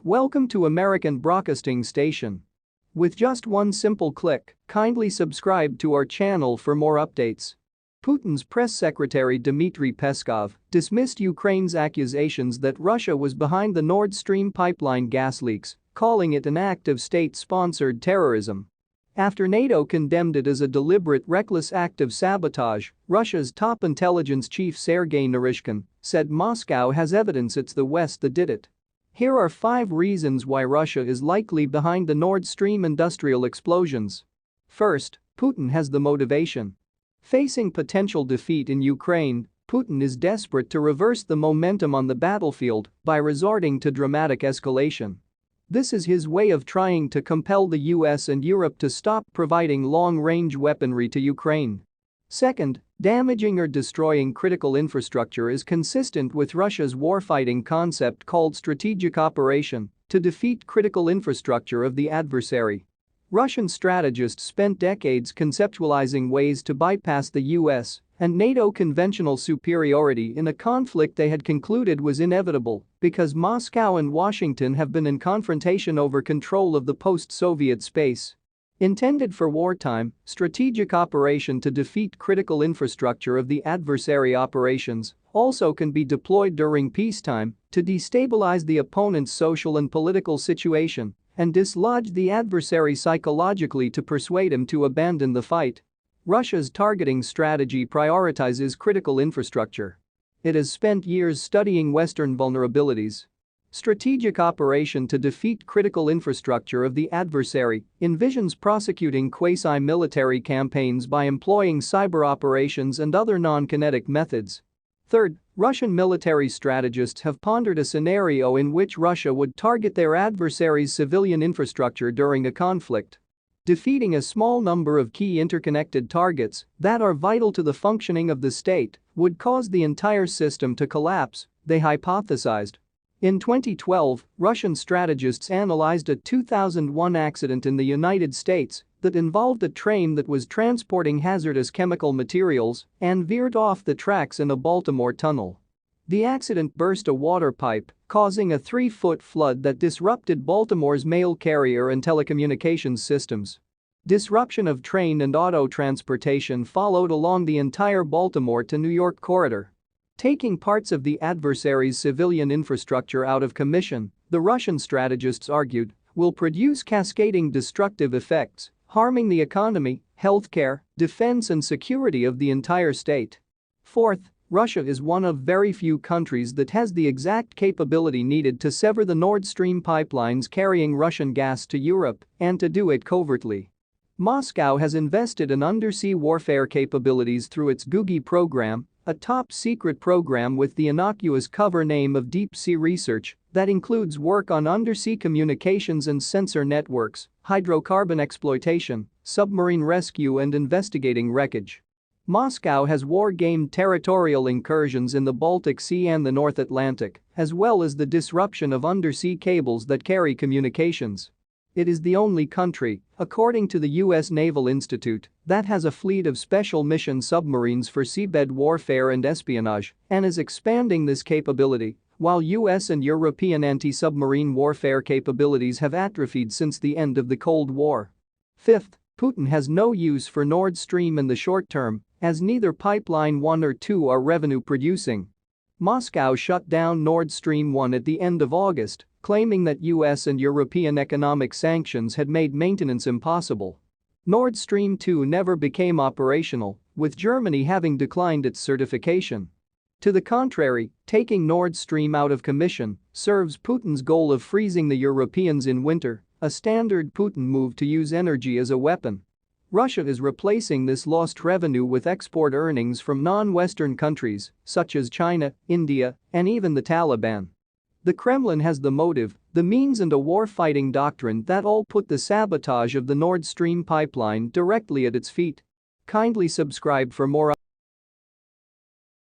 Welcome to American Broadcasting Station. With just one simple click, kindly subscribe to our channel for more updates. Putin's press secretary Dmitry Peskov dismissed Ukraine's accusations that Russia was behind the Nord Stream pipeline gas leaks, calling it an act of state-sponsored terrorism. After NATO condemned it as a deliberate, reckless act of sabotage, Russia's top intelligence chief Sergei Naryshkin said Moscow has evidence it's the West that did it. Here are 5 reasons why Russia is likely behind the Nord Stream industrial explosions. First, Putin has the motivation. Facing potential defeat in Ukraine, Putin is desperate to reverse the momentum on the battlefield by resorting to dramatic escalation. This is his way of trying to compel the US and Europe to stop providing long-range weaponry to Ukraine. Second, damaging or destroying critical infrastructure is consistent with Russia's warfighting concept called strategic operation to defeat critical infrastructure of the adversary. Russian strategists spent decades conceptualizing ways to bypass the US and NATO conventional superiority in a conflict they had concluded was inevitable because Moscow and Washington have been in confrontation over control of the post-Soviet space. Intended for wartime, strategic operation to defeat critical infrastructure of the adversary operations also can be deployed during peacetime to destabilize the opponent's social and political situation and dislodge the adversary psychologically to persuade him to abandon the fight. Russia's targeting strategy prioritizes critical infrastructure. It has spent years studying Western vulnerabilities. Strategic operation to defeat critical infrastructure of the adversary envisions prosecuting quasi-military campaigns by employing cyber operations and other non-kinetic methods. Third, Russian military strategists have pondered a scenario in which Russia would target their adversary's civilian infrastructure during a conflict. Defeating a small number of key interconnected targets that are vital to the functioning of the state would cause the entire system to collapse, they hypothesized. In 2012, Russian strategists analyzed a 2001 accident in the United States that involved a train that was transporting hazardous chemical materials and veered off the tracks in a Baltimore tunnel. The accident burst a water pipe, causing a 3-foot flood that disrupted Baltimore's mail carrier and telecommunications systems. Disruption of train and auto transportation followed along the entire Baltimore to New York corridor. Taking parts of the adversary's civilian infrastructure out of commission, the Russian strategists argued, will produce cascading destructive effects, harming the economy, healthcare, defense and security of the entire state. Fourth, Russia is one of very few countries that has the exact capability needed to sever the Nord Stream pipelines carrying Russian gas to Europe and to do it covertly. Moscow has invested in undersea warfare capabilities through its GUGI program, a top-secret program with the innocuous cover name of Deep Sea Research that includes work on undersea communications and sensor networks, hydrocarbon exploitation, submarine rescue and investigating wreckage. Moscow has war-gamed territorial incursions in the Baltic Sea and the North Atlantic, as well as the disruption of undersea cables that carry communications. It is the only country, according to the U.S. Naval Institute, that has a fleet of special mission submarines for seabed warfare and espionage and is expanding this capability, while U.S. and European anti-submarine warfare capabilities have atrophied since the end of the Cold War. Fifth, Putin has no use for Nord Stream in the short term, as neither Pipeline 1 or 2 are revenue-producing. Moscow shut down Nord Stream 1 at the end of August, claiming that US and European economic sanctions had made maintenance impossible. Nord Stream 2 never became operational, with Germany having declined its certification. To the contrary, taking Nord Stream out of commission serves Putin's goal of freezing the Europeans in winter, a standard Putin move to use energy as a weapon. Russia is replacing this lost revenue with export earnings from non-Western countries such as China, India, and even the Taliban. The Kremlin has the motive, the means and a war-fighting doctrine that all put the sabotage of the Nord Stream pipeline directly at its feet. Kindly subscribe for more